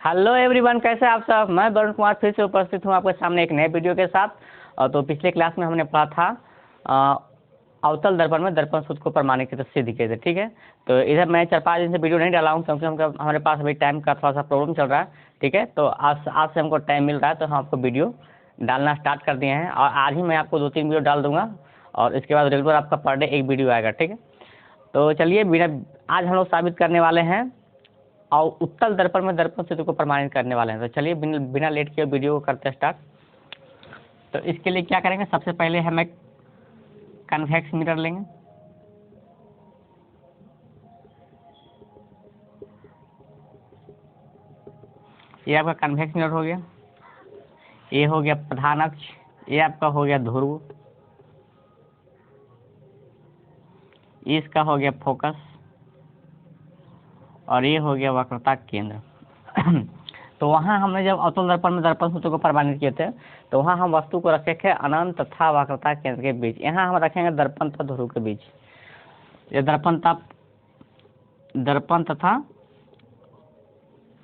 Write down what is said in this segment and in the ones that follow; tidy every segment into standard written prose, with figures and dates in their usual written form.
Hello everyone, कैसे आप सब। मैं वरुण कुमार फिर से उपस्थित हूँ आपके सामने एक नए वीडियो के साथ। तो पिछले क्लास में हमने पढ़ा था अवतल दर्पण में दर्पण सूत्र को प्रमाणित सिद्ध किए थे। ठीक है, तो इधर मैं 4-5 दिन से वीडियो नहीं डाला हूँ क्योंकि हमारे पास अभी टाइम का थोड़ा सा प्रॉब्लम चल रहा है। ठीक है, तो आज से हमको टाइम मिल रहा है तो हम आपको वीडियो डालना स्टार्ट कर दिए हैं और आज ही मैं आपको 2-3 वीडियो डाल दूंगा और इसके बाद रेगुलर आपका पर डे एक वीडियो आएगा। ठीक है, तो चलिए आज हम लोग साबित करने वाले हैं और उत्तल दर्पण में दर्पण सूत्र को प्रमाणित करने वाले हैं। तो चलिए बिना लेट के वीडियो को करते हैं स्टार्ट। तो इसके लिए क्या करेंगे, सबसे पहले हम एक कन्वेक्स मिरर लेंगे। ये आपका कन्वेक्स मिरर हो गया, ये हो गया प्रधान अक्ष, ये आपका हो गया ध्रुव, इसका हो गया फोकस और ये हो गया वक्रता केंद्र। तो वहाँ हमने जब अवतल दर्पण में दर्पण सूत्र को प्रमाणित किए थे तो वहाँ हम वस्तु को रखे थे अनंत तथा वक्रता केंद्र के बीच। यहाँ हम रखेंगे दर्पण तथा ध्रुव के बीच। ये दर्पण तथा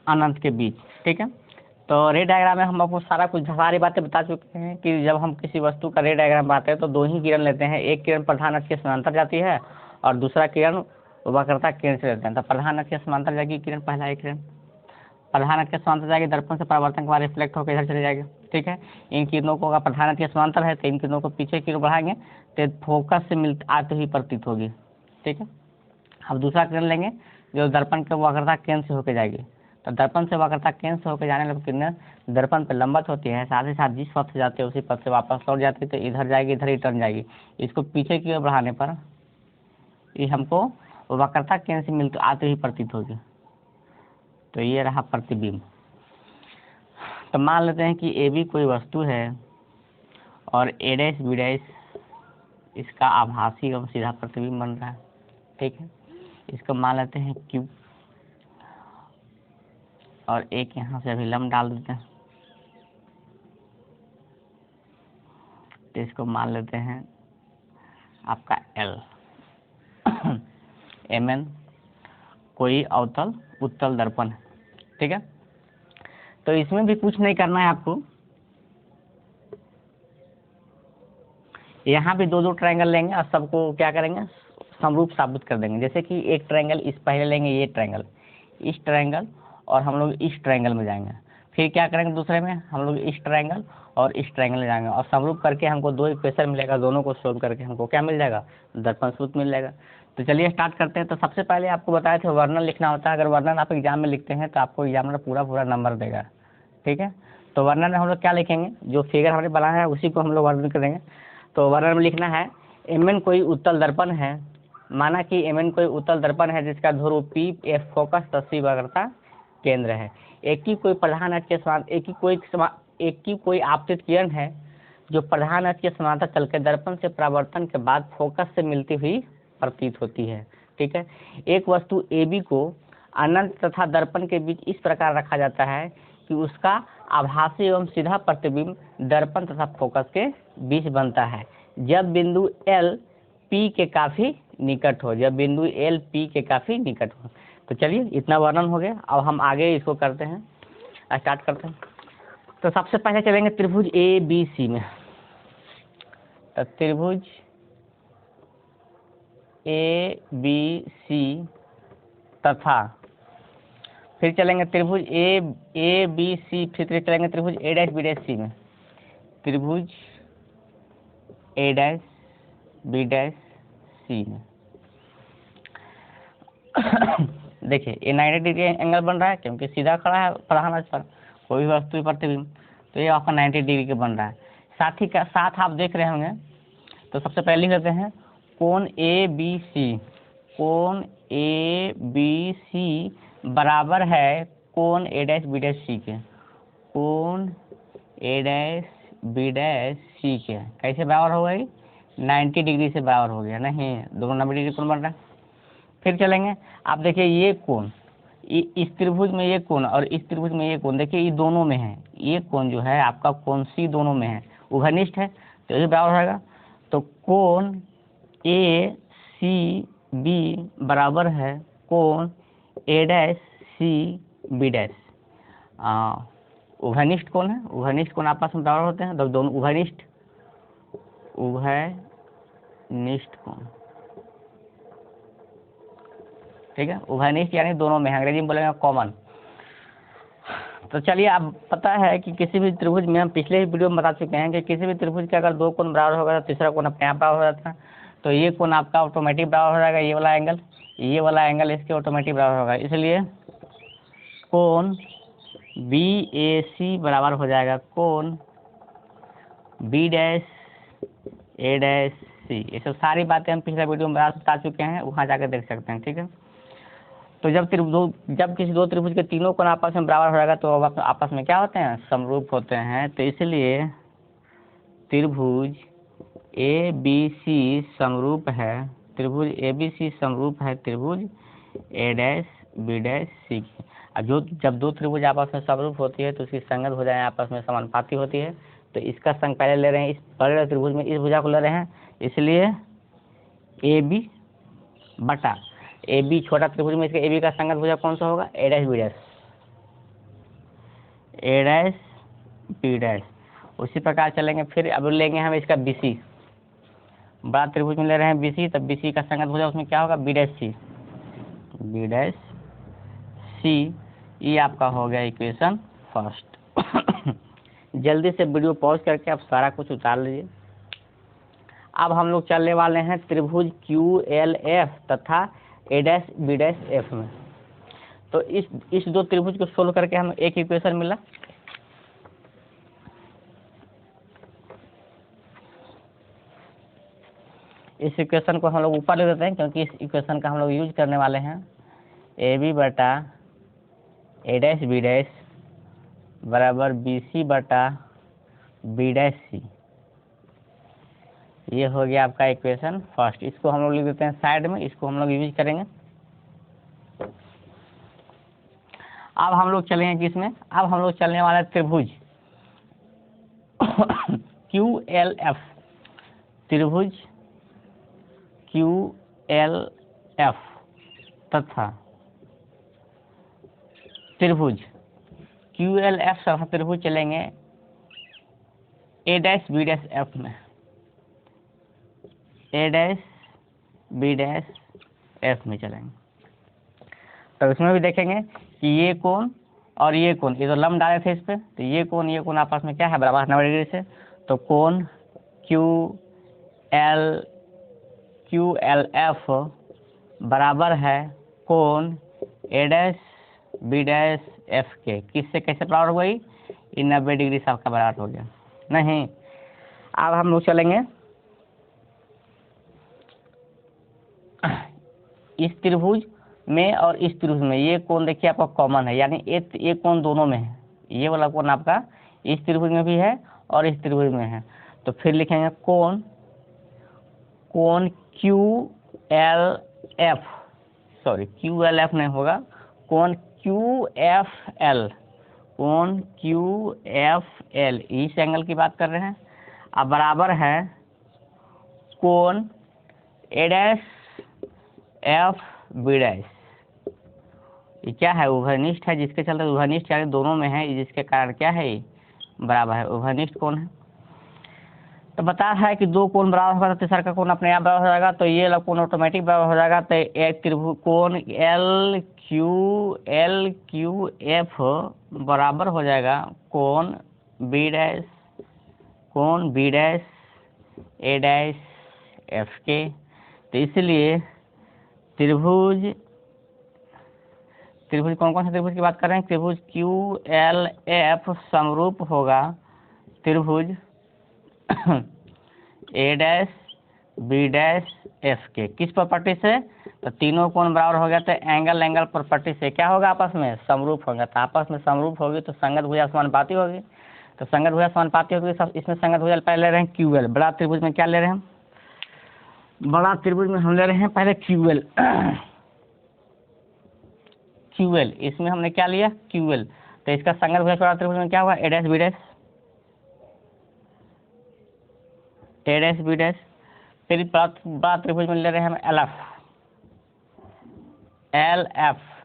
अनंत के बीच। ठीक है, तो रे डायग्राम में हम आपको सारी बातें बता चुके हैं कि जब हम किसी वस्तु का रे डायग्राम बनाते हैं तो 2 ही किरण लेते हैं। एक किरण प्रधान अक्ष के समांतर जाती है और दूसरा किरण वक्रता केंद्र से लेते हैं। तो प्रधान अक्ष के समांतर जाएगी किरण, पहला एक किरण प्रधान अक्ष के समांतर जाएगी, दर्पण से परावर्तन के बाद रिफ्लेक्ट होकर इधर चले जाएगी। ठीक है, इन किरणों को अगर प्रधान अक्ष के समांतर है तो इन किरणों को पीछे की ओर बढ़ाएंगे तो फोकस से आते हुई प्रतीत होगी। ठीक है, अब दूसरा किरण लेंगे जो दर्पण के वक्रता केंद्र से होकर जाएगी। तो दर्पण से वक्रता केंद्र से होकर जाने लगे किरणें दर्पण पर लंबवत होती है, साथ ही साथ जिस पथ से जाते हैं उसी पथ से वापस लौट जाती है। तो इधर जाएगी, इधर रिटर्न जाएगी। इसको पीछे की ओर बढ़ाने पर ये हमको वक्रता केंद्र से मिलते आते ही प्रतीत होगी। तो ये रहा प्रतिबिंब। तो मान लेते हैं कि ए बी कोई वस्तु है और ए डैश बी डैश इसका आभासी एवं सीधा प्रतिबिंब बन रहा है। ठीक है, इसको मान लेते हैं क्यू और एक यहाँ से अभी लंब डाल देते हैं। तो इसको मान लेते हैं आपका एल। एम एन कोई अवतल उत्तल दर्पण है। ठीक है, तो इसमें भी कुछ नहीं करना है आपको। यहाँ भी 2-2 ट्रायंगल लेंगे और सबको क्या करेंगे, समरूप साबित कर देंगे। जैसे कि एक ट्रायंगल इस पहले लेंगे, ये ट्रायंगल, इस ट्रायंगल और हम लोग इस ट्रायंगल में जाएंगे। फिर क्या करेंगे, दूसरे में हम लोग इस ट्रायंगल और इस ट्रायंगल में जाएंगे और समरूप करके हमको 2 इक्वेशन मिलेगा। दोनों को सोल्व करके हमको क्या मिल जाएगा, दर्पण सूत्र मिल जाएगा। तो चलिए स्टार्ट करते हैं। तो सबसे पहले आपको बताए थे वर्णन लिखना होता है। अगर वर्णन आप एग्जाम में लिखते हैं तो आपको एग्जामिनर पूरा नंबर देगा। ठीक है, तो वर्णन में हम लोग क्या लिखेंगे, जो फिगर हमने बनाया है उसी को हम लोग वर्णन करेंगे। तो वर्णन में लिखना है एम एन कोई उत्तल दर्पण है। माना कि एम एन कोई उत्तल दर्पण है जिसका ध्रुव पी एफ फोकस तथा वक्रता केंद्र है। एक ही कोई प्रधान अक्ष के समान एक ही कोई आपतित किरण है जो प्रधान अक्ष के समांतर चलकर दर्पण से परावर्तन के बाद फोकस से मिलती हुई प्रतीत होती है। ठीक है, एक वस्तु ए बी को अनंत तथा दर्पण के बीच इस प्रकार रखा जाता है कि उसका आभासी एवं सीधा प्रतिबिंब दर्पण तथा फोकस के बीच बनता है जब बिंदु एल पी के काफी निकट हो। तो चलिए इतना वर्णन हो गया। अब हम आगे इसको करते हैं, स्टार्ट करते हैं। तो सबसे पहले चलेंगे त्रिभुज ए बी सी में। तो त्रिभुज ए बी सी तथा फिर चलेंगे त्रिभुज ए बी सी, फिर चलेंगे त्रिभुज ए डैश बी डैश सी में। त्रिभुज ए डैश बी डैश सी में देखिए ये 90 डिग्री एंगल बन रहा है क्योंकि सीधा खड़ा है प्रधान अक्ष पर कोई भी वस्तु प्रतिबिंब। तो ये आपका 90 डिग्री का बन रहा है। साथ आप देख रहे होंगे। तो सबसे पहले कहते हैं कोण ए बी सी बराबर है कोण ए डैश बी डैश सी के। कोण ए डैश बी डैश सी के कैसे बराबर हो गई, 90 डिग्री से बराबर हो गया। नहीं, दोनों 90 डिग्री कोण बन रहा है। फिर चलेंगे, आप देखिए ये कोण, इस त्रिभुज में ये कोण और इस त्रिभुज में ये कोण, देखिए ये दोनों में है। ये कोण जो है आपका कोण सी दोनों में है, उभयनिष्ठ है, तो ये बराबर होगा। तो कोण ए सी बी बराबर है कोण ए डैश सी बी डैश। उभयनिष्ठ कोण है, उभयनिष्ठ कोण आपस में बराबर होते हैं, दोनों उभयनिष्ठ कोण, ठीक है। उभयनिष्ठ यानी दोनों में, अंग्रेजी में बोलेंगे कॉमन। तो चलिए, अब पता है कि किसी भी त्रिभुज में, हम पिछले ही वीडियो में बता चुके हैं कि किसी भी त्रिभुज के अगर दो कोण बराबर होगा तो तीसरा कोण अपने आप बराबर हो जाता है। तो ये कोण आपका ऑटोमेटिक बराबर हो जाएगा, ये वाला एंगल इसके ऑटोमेटिक बराबर होगा, इसलिए कोण BAC बराबर हो जाएगा कोण B'AC। ये सब सारी बातें हम पिछले वीडियो में बता चुके हैं, वहाँ जाकर देख सकते हैं, ठीक है। तो जब किसी दो त्रिभुज के तीनों कोण आपस में बराबर हो जाएगा तो आपस में क्या होते हैं, समरूप होते हैं। तो इसलिए त्रिभुज ABC समरूप है, त्रिभुज ABC समरूप है त्रिभुज A'B'C की। अब जब दो त्रिभुज आपस में समरूप होती है तो उसकी संगत भुजाएं आपस में समानुपाती होती है। तो इसका संग पहले ले रहे हैं, इस बड़े त्रिभुज में इस भुजा को ले रहे हैं, इसलिए AB बटा AB, छोटा त्रिभुज में इसके AB का संगत भुजा कौन सा होगा, A'। उसी प्रकार चलेंगे, फिर अब लेंगे हम इसका BC, बड़ा त्रिभुज में ले रहे हैं BC, तब BC का संगत भुजा उसमें क्या होगा, B'C। ये आपका हो गया इक्वेशन फर्स्ट। जल्दी से वीडियो पॉज करके आप सारा कुछ उतार लीजिए। अब हम लोग चलने वाले हैं त्रिभुज QLF तथा A'B'F में। तो इस दो त्रिभुज को सोल्व करके हमें एक इक्वेशन मिला। इस इक्वेशन को हम लोग ऊपर ले देते हैं, क्योंकि इस इक्वेशन का हम लोग यूज करने वाले हैं। AB बटा A'B' बराबर BC बटा B'C। ये हो गया आपका इक्वेशन फर्स्ट। इसको हम लोग लिख देते हैं साइड में, इसको हम लोग यूज करेंगे। अब हम लोग चलेंगे किसमें, अब हम लोग चलने वाले त्रिभुज QLF, त्रिभुज QLF तथा त्रिभुज QLF तथा त्रिभुज चलेंगे A'-B'-F में, A'-B'-F में चलेंगे। तो इसमें भी देखेंगे कि ये कोण और ये कोण, ये तो लंब डाले थे इस पे, तो ये कोण आपस में क्या है, बराबर 90 डिग्री से। तो कोण QLF बराबर है कोण A'-B'-F के। किससे कैसे बराबर हो गई, ये 90 डिग्री से आपका बराबर हो गया। नहीं, अब हम लोग चलेंगे इस त्रिभुज में और इस त्रिभुज में। ये कोण देखिए आपका कॉमन है, यानी एक कोण दोनों में है। ये वाला कोण आपका इस त्रिभुज में भी है और इस त्रिभुज में है। तो फिर लिखेंगे कोण QLF नहीं होगा, कोण QFL, इस एंगल की बात कर रहे हैं। अब बराबर है कोण A'-B'। ये क्या है, उभयनिष्ठ है, जिसके चलते उभयनिष्ठ यानी दोनों में है, जिसके कारण क्या है, ये बराबर है, उभयनिष्ठ कोण है। तो बता है कि दो कोण बराबर होगा तो तीसरा का कोण अपने आप बराबर हो जाएगा। तो ये कोण ऑटोमेटिक बराबर हो जाएगा। तो एक त्रिभुज कोण LQF बराबर हो जाएगा कोण B'-A'-F के। तो इसलिए त्रिभुज कौन कौन से त्रिभुज की बात कर रहे हैं, त्रिभुज QLF समरूप होगा त्रिभुज A'-B'-F के। किस प्रॉपर्टी से, तो तीनों कोण बराबर हो गया तो एंगल प्रॉपर्टी से क्या होगा, आपस में समरूप होगा। तो आपस में समरूप होगी तो संगत भुजा समानुपाती होगी। तो संगत भुजा समानुपाती होगी, सब इसमें संगत भुजा पहले ले रहे हैं QL। बड़ा त्रिभुज में क्या ले रहे हैं, बड़ा त्रिभुज में हम ले रहे हैं पहले QL। इसमें हमने क्या लिया, QL। तो इसका संगत भुजा बड़ा त्रिभुज में क्या हुआ, A'-B'। फिर बड़ा त्रिभुज में ले रहे हैं हम LF।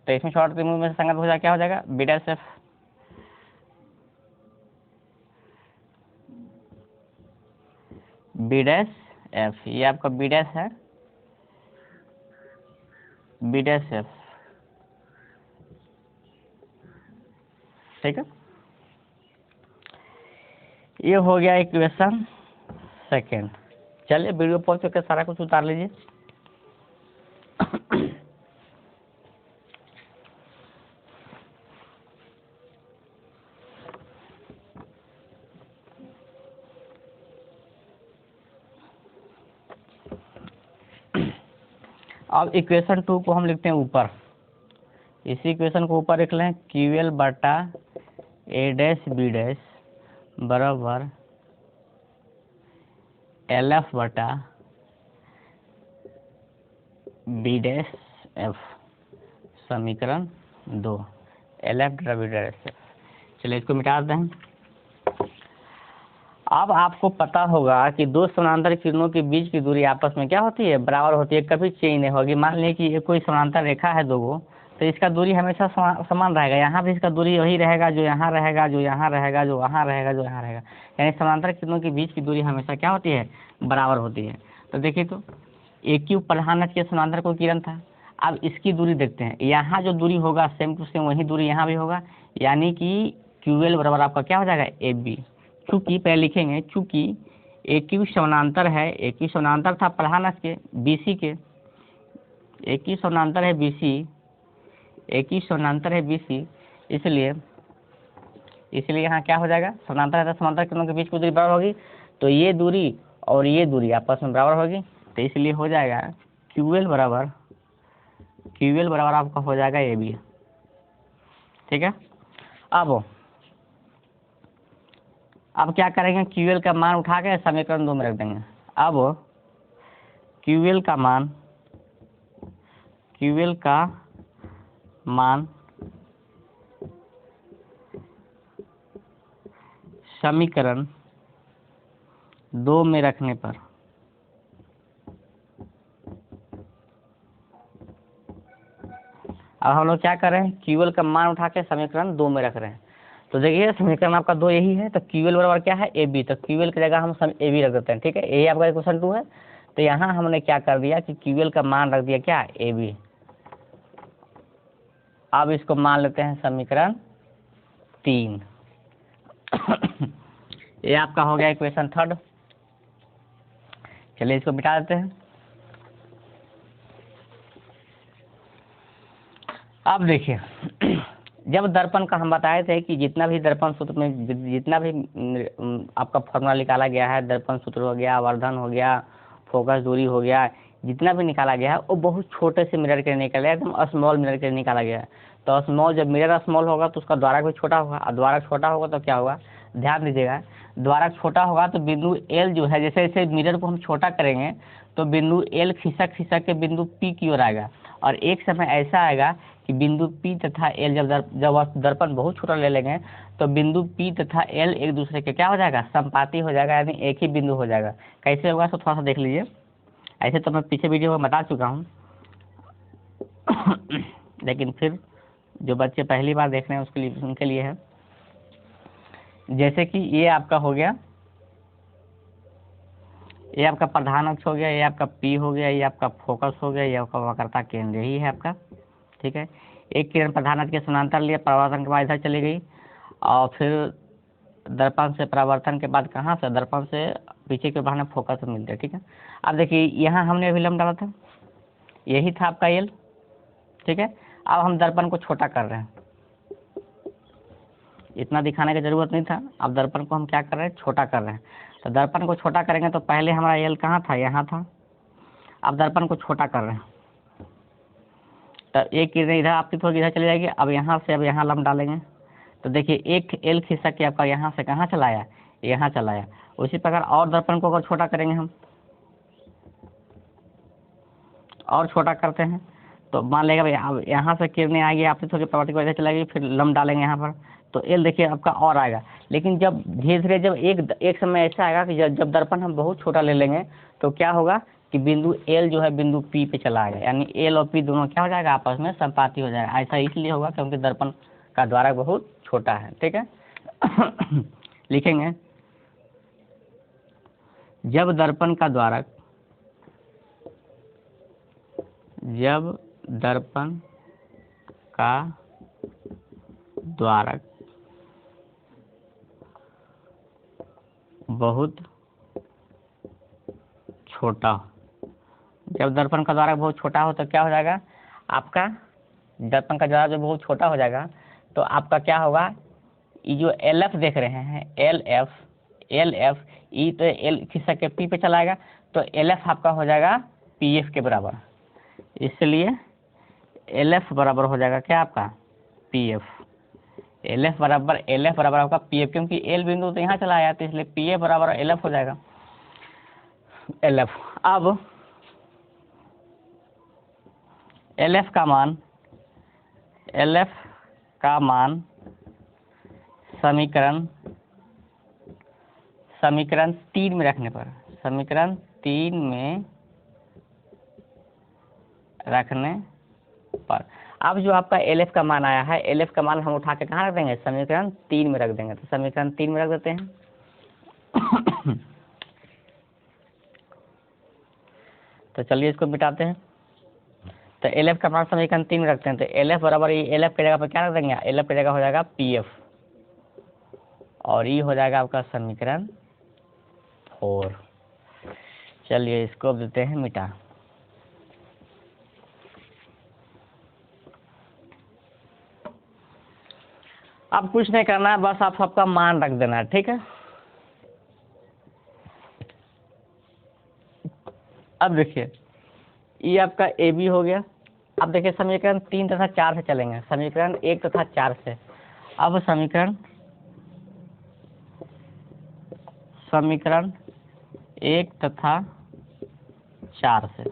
तो इसमें छोटा त्रिभुज में संगत भुजा क्या हो जाएगा, B'-F। बी डैश एफ, ये आपका बी डैश है, बी डैश एफ, ठीक है। ये हो गया इक्वेशन सेकेंड। चलिए वीडियो पॉज करके सारा कुछ उतार लीजिए। अब इक्वेशन 2 को हम लिखते हैं ऊपर, इसी इक्वेशन को ऊपर लिख लें, क्यू एल बटा ए डैश बी डैश बराबर एल एफ बटा बी डैश एफ, समीकरण 2, एल एफ बटा बी डैश एफ। चलिए इसको मिटा दें। अब आपको पता होगा कि दो समानांतर किरणों के बीच की दूरी आपस में क्या होती है, बराबर होती है, कभी चेंज नहीं होगी। मान लीजिए कि ये कोई समानांतर रेखा है दो, तो इसका दूरी हमेशा समान रहेगा। यहाँ भी इसका दूरी वही रहेगा जो यहाँ रहेगा, जो यहाँ रहेगा, जो वहाँ रहेगा, जो यहाँ रहेगा। यानी समानांतर किरणों के बीच की दूरी हमेशा क्या होती है, बराबर होती है। तो देखिए, तो एक क्यू प्रधान के समानांतर कोई किरण था। अब इसकी दूरी देखते हैं, यहाँ जो दूरी होगा सेम टू सेम वही दूरी यहाँ भी होगा, यानी कि क्यू एल बराबर आपका क्या हो जाएगा, ए बी। चूंकि पहले लिखेंगे, चूंकि ए क्यू समानांतर है, ए क्यू समानांतर था प्रधान के बी सी के, ए क्यू समानांतर है बी सी, ए क्यू समानांतर है बी सी, इसलिए यहाँ क्या हो जाएगा, समानांतर है तो समानांतर किरणों के बीच की दूरी बराबर होगी, तो ये दूरी और ये दूरी आपस में बराबर होगी, तो इसलिए हो जाएगा क्यू एल बराबर आपका हो जाएगा ए बी, ठीक है। अब क्या करेंगे, क्यू एल का मान उठा के समीकरण 2 में रख देंगे। अब क्यू एल का मान समीकरण 2 में रखने पर अब हम लोग क्या कर रहे हैं, क्यू एल का मान उठा के समीकरण 2 में रख रहे हैं। तो देखिए समीकरण आपका 2 यही है, तो क्यू एल बराबर क्या है, ए बी। तो क्यू एल की जगह हम ए बी रख देते हैं, ठीक है। यही आपका इक्वेशन 2 है। तो यहाँ हमने क्या कर दिया कि क्यू एल का मान रख दिया क्या, ए बी। अब इसको मान लेते हैं समीकरण 3। ये आपका हो गया इक्वेशन 3। चलिए इसको मिटा देते हैं। अब देखिए, जब दर्पण का हम बताए थे कि जितना भी दर्पण सूत्र में जितना भी आपका फॉर्मूला निकाला गया है, दर्पण सूत्र हो गया, आवर्धन हो गया, फोकस दूरी हो गया, जितना भी निकाला गया है वो बहुत छोटे से मिरर के निकाला गया, एकदम स्मॉल मिरर के निकाला गया है। तो स्मॉल, जब मिरर स्मॉल होगा तो उसका द्वारक भी छोटा होगा, और द्वारक छोटा होगा तो क्या होगा, ध्यान दीजिएगा, द्वारक छोटा होगा तो बिंदु एल जो है, जैसे जैसे मिरर को हम छोटा करेंगे तो बिंदु एल खिसक के बिंदु पी की ओर आएगा, और एक समय ऐसा आएगा कि बिंदु पी तथा एल जब दर्पण बहुत छोटा ले लेंगे तो बिंदु पी तथा एल एक दूसरे के क्या हो जाएगा, संपाती हो जाएगा, यानी एक ही बिंदु हो जाएगा। कैसे होगा तो थोड़ा सा देख लीजिए। ऐसे तो मैं पीछे वीडियो में बता चुका हूँ, लेकिन फिर जो बच्चे पहली बार देख रहे हैं उसके लिए, उनके लिए है। जैसे कि ये आपका हो गया, ये आपका प्रधान अक्ष हो गया, ये आपका पी हो गया, ये आपका फोकस हो गया, ये आपका वक्रता केंद्र ही है आपका, ठीक है। एक किरण प्रधान अक्ष के समानांतर लिया, परावर्तन के बाद इधर चली गई, और फिर दर्पण से परावर्तन के बाद कहाँ से, दर्पण से पीछे के बहाने फोकस मिलते हैं, ठीक है। अब देखिए यहाँ हमने अभी लंब डाला था, यही था आपका एल, ठीक है। अब हम दर्पण को छोटा कर रहे हैं, इतना दिखाने की जरूरत नहीं था। अब दर्पण को हम क्या कर रहे हैं, छोटा कर रहे हैं। तो दर्पण को छोटा करेंगे तो पहले हमारा एल कहाँ था, यहाँ था। अब दर्पण को छोटा कर रहे हैं तो एक किरण इधर आपतित होगी, इधर चली जाएगी। अब यहाँ से अब यहाँ लंब डालेंगे तो देखिए एक एल खिसक के आपका यहाँ से कहाँ चलाया, यहाँ चलाया। उसी प्रकार और दर्पण को अगर छोटा करेंगे हम, और छोटा करते हैं तो मान लेगा भाई अब यहाँ से किरणें आएगी, आपतित होकर प्रवर्तित को इधर चलाएगी, फिर लंब डालेंगे यहाँ पर तो एल देखिए आपका और आएगा। लेकिन जब धीरे धीरे जब एक समय ऐसा आएगा कि जब दर्पण हम बहुत छोटा ले लेंगे तो क्या होगा कि बिंदु एल जो है बिंदु पी पे चला आएगा, यानी एल और पी दोनों क्या हो जाएगा, आपस में संपाती हो जाएगा। ऐसा इसलिए होगा क्योंकि दर्पण का द्वारक बहुत छोटा है, ठीक है। लिखेंगे जब दर्पण का द्वारक बहुत छोटा हो, जब दर्पण का द्वारक बहुत छोटा हो तो क्या हो जाएगा आपका, दर्पण का द्वारक जब बहुत छोटा हो जाएगा तो आपका क्या होगा, ये जो एल एफ देख रहे हैं, एल एफ ई तो एल खिसक के पी पे चलाएगा, तो एल एफ आपका हो जाएगा पी एफ के बराबर, इसलिए एल एफ बराबर हो जाएगा क्या आपका पी एफ, एल एफ बराबर आपका पी एफ, क्योंकि एल बिंदु तो यहाँ चला आया तो इसलिए पी एफ बराबर एल एफ हो जाएगा, एल एफ। अब एल एफ का मान समीकरण 3 में रखने पर, समीकरण 3 में रखने पर, अब जो आपका एल एफ का मान आया है, एल एफ का मान हम उठा के कहाँ रख देंगे, समीकरण 3 में रख देंगे, तो समीकरण 3 में रख देते हैं। तो चलिए इसको मिटाते हैं। तो एल एफ का मान समीकरण 3 में रखते हैं, तो एल एफ बराबर एल एफ की जगह पर क्या रख देंगे, एल एफ की जगह हो जाएगा पी एफ, और ये हो जाएगा आपका समीकरण 4। चलिए इसको देते हैं मिटा। अब कुछ नहीं करना है, बस आप सबका मान रख देना है, ठीक है। अब देखिए ये आपका ए बी हो गया। अब देखिए समीकरण 3 तथा 4 से चलेंगे, समीकरण 1 तथा 4 से। अब समीकरण 1 तथा 4 से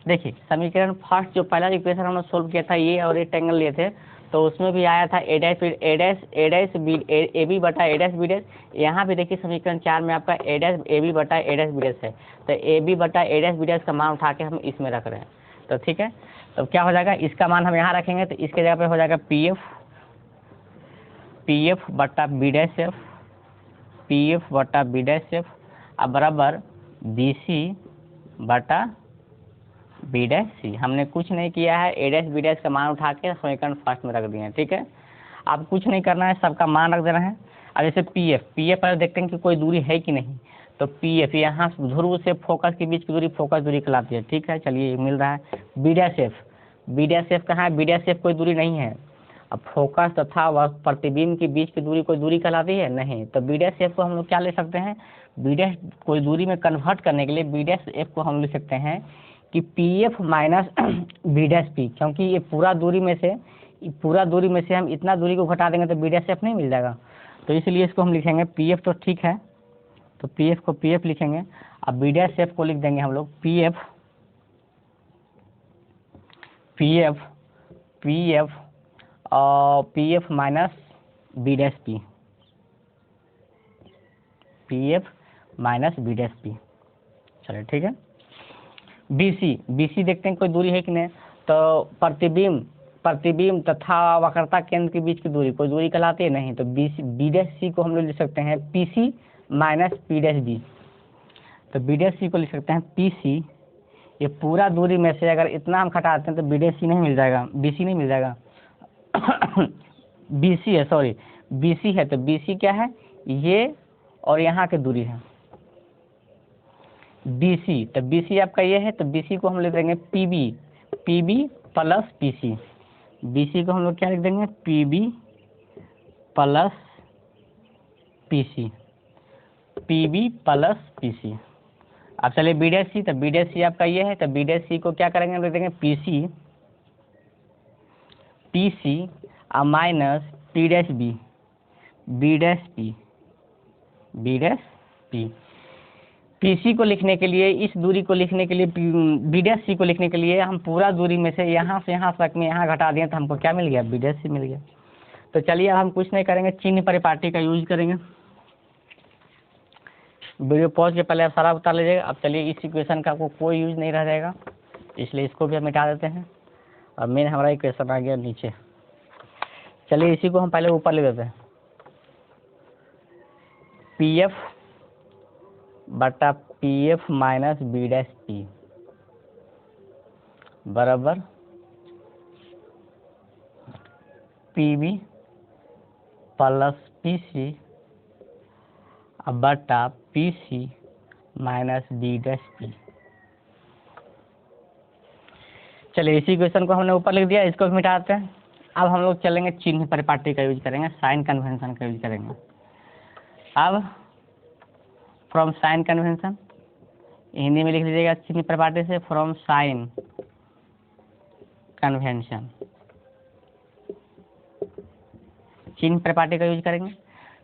देखिए, समीकरण फर्स्ट जो पहला इक्वेशन हमने सोल्व किया था, ये और रेक्टेंगल लिए थे, तो उसमें भी आया था ए डैश ए बी बटा ए डैश बी डैश। यहाँ भी देखिए समीकरण 4 में आपका ए डैश ए बी बटा ए डैश बी डैश है, तो ए बी बटा ए डैश बी डैश का मान उठा के हम इसमें रख रहे हैं, तो ठीक है। तो क्या हो जाएगा, इसका मान हम यहाँ रखेंगे तो इसके जगह पे हो जाएगा पी एफ बटा B dash F, P F बटा बी डैश एफ, अब बराबर बी सी बटा बी डैश सी। हमने कुछ नहीं किया है, ए डैश बी डैश का मान उठा के समीकरण फर्स्ट में रख दिए हैं, ठीक है। अब कुछ नहीं करना है, सबका मान रख देना है। अब जैसे पी एफ पर देखते हैं कि कोई दूरी है कि नहीं, तो पी एफ यहाँ ध्रुव से फोकस के बीच की दूरी फोकस दूरी कहलाती है, ठीक है। चलिए मिल रहा है बी डैश एफ कहाँ है, बी डैश एफ कोई दूरी नहीं है। अब फोकस तथा प्रतिबिंब के बीच की दूरी कोई दूरी कहलाती है नहीं, तो बी डैश एफ को हम लोग क्या ले सकते हैं, बी डैश कोई दूरी में कन्वर्ट करने के लिए बी डैश एफ को हम ले सकते हैं कि P F minus B dash P, क्योंकि ये पूरा दूरी में से हम इतना दूरी को घटा देंगे तो बी डैश एफ नहीं मिल जाएगा, तो इसलिए इसको हम लिखेंगे पी एफ, तो ठीक है, तो पी एफ को पी एफ लिखेंगे। अब बी डैश एफ को लिख देंगे हम लोग P F minus B dash P, P F minus B dash P. चलिए ठीक है। BC देखते हैं कोई दूरी है कि नहीं, तो प्रतिबिंब तथा वक्रता केंद्र के बीच की दूरी कोई दूरी कहलाती है नहीं, तो बी डैश सी को हम लोग लिख सकते हैं PC minus P dash B, तो बी डैश सी को लिख सकते हैं PC। ये पूरा दूरी में से अगर इतना हम घटाते हैं तो बी डैश सी नहीं मिल जाएगा, BC नहीं मिल जाएगा। BC है, सॉरी BC है, तो BC क्या है, ये और यहाँ की दूरी है BC, तो BC आपका ये है, तो BC को हम लिख देंगे PB प्लस PC। BC को हम लोग क्या लिख देंगे, PB प्लस PC। अब चलिए बी डैश सी, तो बी डैश सी आपका ये है, तो बी डैश सी को क्या करेंगे, हम लिख देंगे PC और minus P dash P। PC को लिखने के लिए, इस दूरी को लिखने के लिए, बी डैश सी को लिखने के लिए हम पूरा दूरी में से यहाँ तक में यहाँ घटा दिए, तो हमको क्या मिल गया, बी डैश सी मिल गया। तो चलिए अब हम कुछ नहीं करेंगे, चिन्ह परिपाटी का यूज करेंगे। वीडियो पॉज के पहले आप सारा बता लीजिएगा। अब चलिए इस इक्वेशन का कोई यूज नहीं रह जाएगा, इसलिए इसको भी हम मिटा देते हैं, और मेन हमारा इक्वेशन आ गया नीचे। चलिए इसी को हम पहले ऊपर ले देते हैं, बटा P F minus B dash P बराबर P B plus P C बटा P C minus D dash P. चलिए इसी क्वेश्चन को हमने ऊपर लिख दिया, इसको मिटाते हैं। अब हम लोग चलेंगे चिन्ह परिपाटी का यूज करेंगे, साइन कन्वेंशन का यूज करेंगे। अब फ्रॉम साइन कन्वेंशन हिंदी में लिख लीजिएगा चिन्ह परिपाटी से, फ्रॉम साइन कन्वेंशन चिन्ह परिपाटी का यूज करेंगे।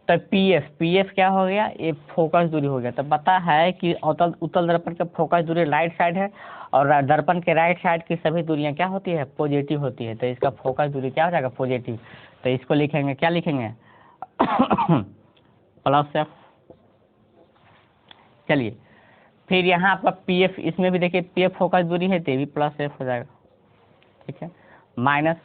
तो पी एफ क्या हो गया, ये फोकस दूरी हो गया। तो पता है कि उत्तल दर्पण का फोकस दूरी राइट साइड है और दर्पण के राइट साइड की सभी दूरियां क्या होती है, पॉजिटिव होती है। तो इसका फोकस दूरी क्या हो जाएगा, पॉजिटिव। तो इसको लिखेंगे, क्या लिखेंगे प्लस एफ। चलिए फिर यहाँ आपका पी एफ, इसमें भी देखिए पी एफ फोकस दूरी है, तो भी प्लस एफ हो जाएगा, ठीक है। माइनस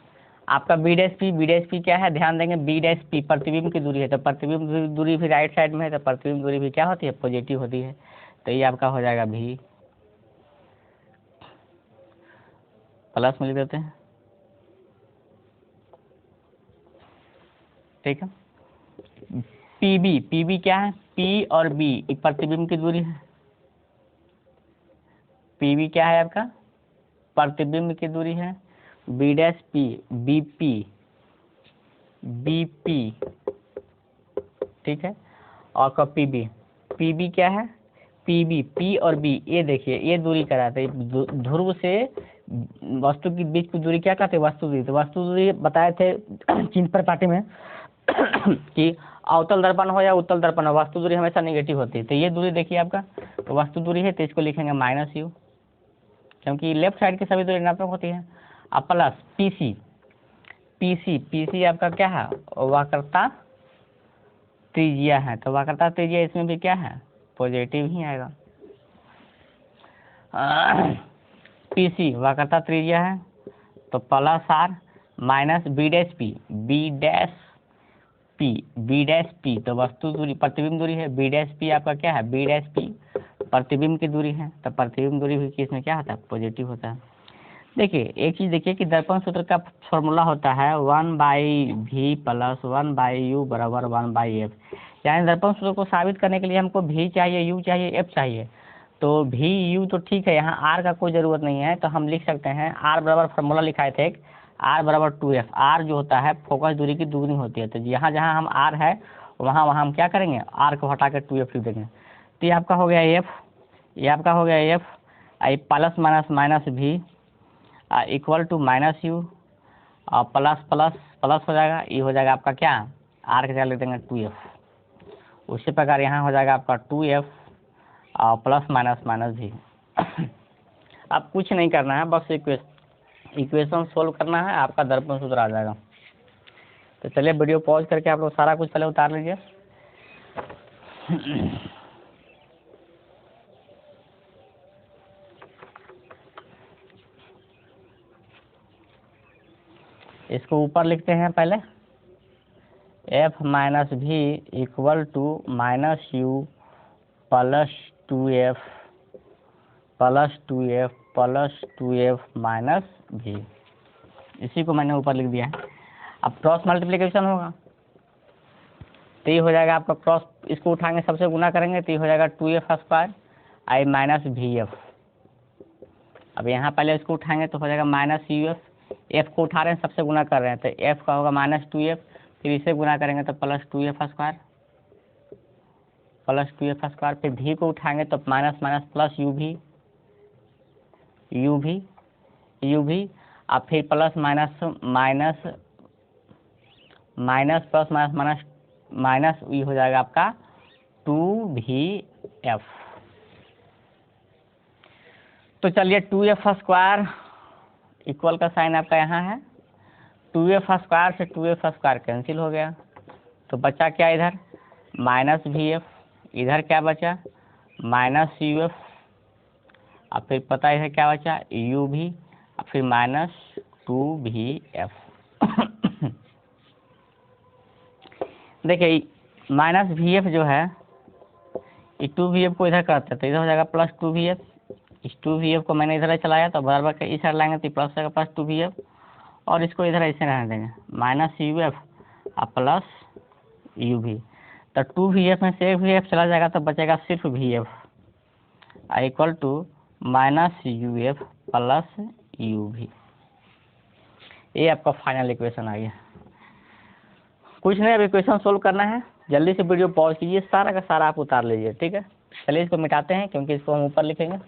आपका बी डैश पी क्या है, ध्यान देंगे बी डैश पी प्रतिबिंब की दूरी है। तो प्रतिबिंब दूरी भी राइट साइड में है, तो प्रतिबिंब दूरी भी क्या होती है, पॉजिटिव होती है। तो ये आपका हो जाएगा भी, प्लस में लिख देते हैं, ठीक है। पी बी क्या है, पी और बी एक प्रतिबिंब की दूरी है। पी बी क्या है आपका, प्रतिबिंब की दूरी है। B dash P B P, ठीक है। और का पी बी क्या है, पी और बी, ये देखिए ये दूरी कराते हैं ध्रुव से वस्तु के बीच की दूरी क्या कहते हैं, वस्तु दूरी। तो वस्तु दूरी बताए थे चिन्ह परिपाटी में कि अवतल दर्पण हो या उत्तल दर्पण हो, वस्तु दूरी हमेशा नेगेटिव होती है। तो ये दूरी देखिए आपका, तो वस्तु दूरी है, तो इसको लिखेंगे माइनस यू, क्योंकि लेफ्ट साइड की सभी दूरी ऋणात्मक होती है। अब प्लस पी सी आपका क्या है, वक्रता त्रिज्या है। तो वक्रता त्रिज्या इसमें भी क्या है, पॉजिटिव ही आएगा। पी सी वक्रता त्रिज्या है, तो plus R minus B dash P तो वस्तु दूरी प्रतिबिंब दूरी है। बी डैश पी आपका क्या है, बी डैश पी प्रतिबिंब की दूरी है। तो प्रतिबिंब दूरी भी किसमें क्या होता है, पॉजिटिव होता है। देखिए एक चीज देखिए कि दर्पण सूत्र का फॉर्मूला होता है 1/v प्लस 1/u बराबर 1/f। यानी दर्पण सूत्र को साबित करने के लिए हमको v चाहिए, u चाहिए, f चाहिए। तो v u तो ठीक है, यहाँ r का कोई ज़रूरत नहीं है। तो हम लिख सकते हैं r बराबर फॉर्मूला लिखाए थे एक, r बराबर 2f। r जो होता है फोकस दूरी की दुगनी होती है। तो जहाँ जहाँ हम r है वहाँ वहाँ हम क्या करेंगे, r को हटा कर 2f लिख देंगे। तो ये आपका हो गया f, ये आपका हो गया f, plus minus minus v equal to minus U और प्लस प्लस प्लस हो जाएगा, ये हो जाएगा आपका क्या, आर के जगह लिख देंगे 2f। उसी प्रकार यहाँ हो जाएगा आपका 2f और प्लस माइनस माइनस भी। अब कुछ नहीं करना है, बस इक्वेशन सोल्व करना है, आपका दर्पण सूत्र आ जाएगा। तो चलिए वीडियो पॉज करके आप लोग सारा कुछ पहले उतार लीजिए। इसको ऊपर लिखते हैं पहले, f minus V equal to minus U plus 2f plus 2f minus V. इसी को मैंने ऊपर लिख दिया है। अब क्रॉस मल्टीप्लिकेशन होगा, तो ये हो जाएगा आपका क्रॉस, इसको उठाएंगे सबसे गुना करेंगे, तो ये हो जाएगा 2f स्क्वायर आई माइनस भी एफ। अब यहाँ पहले इसको उठाएंगे तो हो जाएगा माइनस यू एफ, एफ को उठा रहे हैं सबसे गुना कर रहे हैं, तो एफ का होगा माइनस 2f, फिर इसे गुना करेंगे तो plus 2f square plus 2f square. फिर भी को उठाएंगे तो माइनस माइनस प्लस यू भी, अब फिर plus minus minus minus plus minus minus minus, ये हो जाएगा आपका 2vf। तो चलिए 2f स्क्वायर इक्वल का साइन आपका यहाँ है, 2f स्क्वायर से 2f स्क्वायर कैंसिल हो गया, तो बचा क्या इधर, माइनस vf, इधर क्या बचा माइनस uf, अब फिर पता है क्या बचा u भी, अब फिर माइनस 2vf। देखिए माइनस vf जो है 2VF को इधर करते हैं तो इधर हो जाएगा प्लस 2VF। इस 2VF को मैंने इधर चलाया तो बराबर का इस साइड लाएंगे तो प्लस जाएगा प्लस 2VF, और इसको इधर ऐसे रहने देंगे माइनस UF और प्लस UV। तो 2VF में से एक VF चला जाएगा तो बचेगा सिर्फ VF equal to minus UF plus UV। ये आपका फाइनल इक्वेशन आ गया। कुछ नहीं, अब इक्वेशन सोल्व करना है, जल्दी से वीडियो पॉज कीजिए, सारा का सारा आप उतार लीजिए, ठीक है। चलिए इसको मिटाते हैं क्योंकि इसको हम ऊपर लिखेंगे।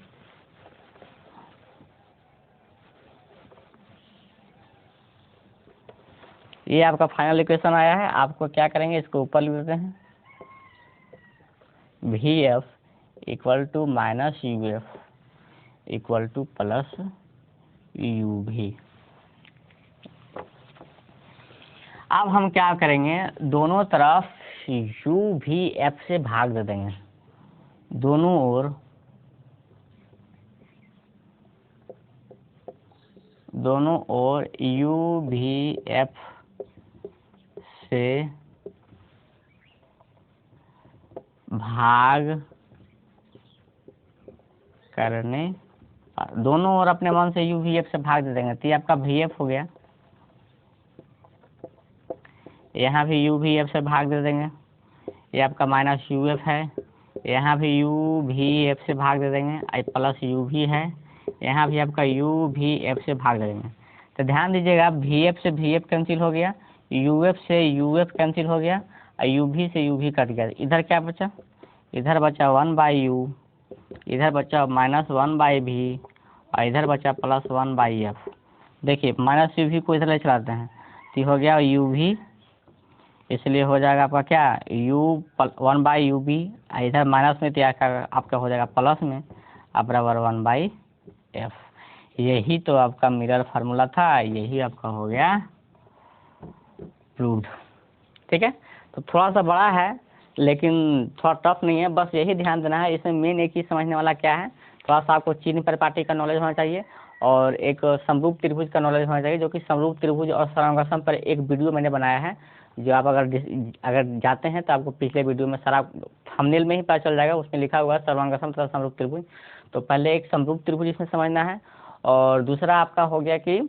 ये आपका फाइनल इक्वेशन आया है। आपको क्या करेंगे, इसको ऊपर लिख देते हैं, VF equal to minus UF equal to plus UV। अब हम क्या करेंगे, दोनों तरफ UVF से भाग दे देंगे, दोनों ओर UVF से भाग करने, दोनों ओर अपने मन से UVF से भाग दे देंगे तो ये आपका VF हो गया। यहाँ भी UVF से भाग दे देंगे, ये आपका माइनस UF है। यहाँ भी UVF से भाग दे देंगे, प्लस UV है। यहाँ भी आपका UVF से भाग दे देंगे। तो ध्यान दीजिएगा, VF से VF कैंसिल हो गया, UF से UF कैंसिल हो गया, और UV से UV कट गया। इधर क्या बचा, इधर बचा 1/U, इधर बचा -1/V, और इधर बचा +1/F। देखिए माइनस UV को इधर ले चलाते हैं तो हो गया UV, इसलिए हो जाएगा आपका क्या U1/UV, इधर माइनस में तो आपका हो जाएगा प्लस में, अब बराबर 1/F। यही तो आपका मिरर फार्मूला था, यही आपका हो गया प्रूव्ड, ठीक है। तो थोड़ा सा बड़ा है लेकिन थोड़ा टफ नहीं है, बस यही ध्यान देना है। इसमें मेन एक ही समझने वाला क्या है, थोड़ा सा आपको चिन्ह परिपाटी का नॉलेज होना चाहिए और एक समरूप त्रिभुज का नॉलेज होना चाहिए, जो कि समरूप त्रिभुज और सर्वांगासम पर एक वीडियो मैंने बनाया है, जो आप अगर जाते हैं तो आपको पिछले वीडियो में सारा थंबनेल में ही पता चल जाएगा, उसमें लिखा हुआ है सर्वांगासम तथा समरूप त्रिभुज। तो पहले एक समरूप त्रिभुज इसमें समझना है, और दूसरा आपका हो गया कि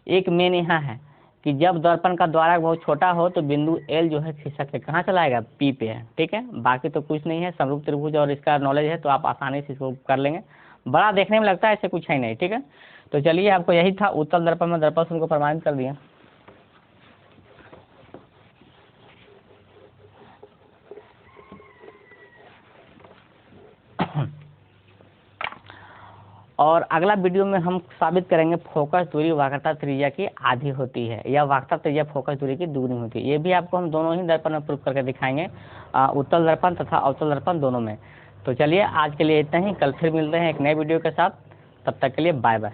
एक मेन यहाँ है कि जब दर्पण का द्वारक बहुत छोटा हो तो बिंदु L जो है खिसक के कहाँ चला आएगा, P पे है, ठीक है। बाकी तो कुछ नहीं है, समरूप त्रिभुज और इसका नॉलेज है तो आप आसानी से इसको कर लेंगे। बड़ा देखने में लगता है, ऐसे कुछ है नहीं, ठीक है। तो चलिए, आपको यही था, उत्तल दर्पण में दर्पण शून्य को प्रमाणित कर दिया। और अगला वीडियो में हम साबित करेंगे फोकस दूरी वक्रता त्रिज्या की आधी होती है, या वक्रता त्रिज्या फोकस दूरी की दुगनी होती है। ये भी आपको हम दोनों ही दर्पण में प्रूफ करके दिखाएंगे, उत्तल दर्पण तथा अवतल दर्पण दोनों में। तो चलिए आज के लिए इतना ही, कल फिर मिलते हैं एक नए वीडियो के साथ, तब तक के लिए बाय बाय।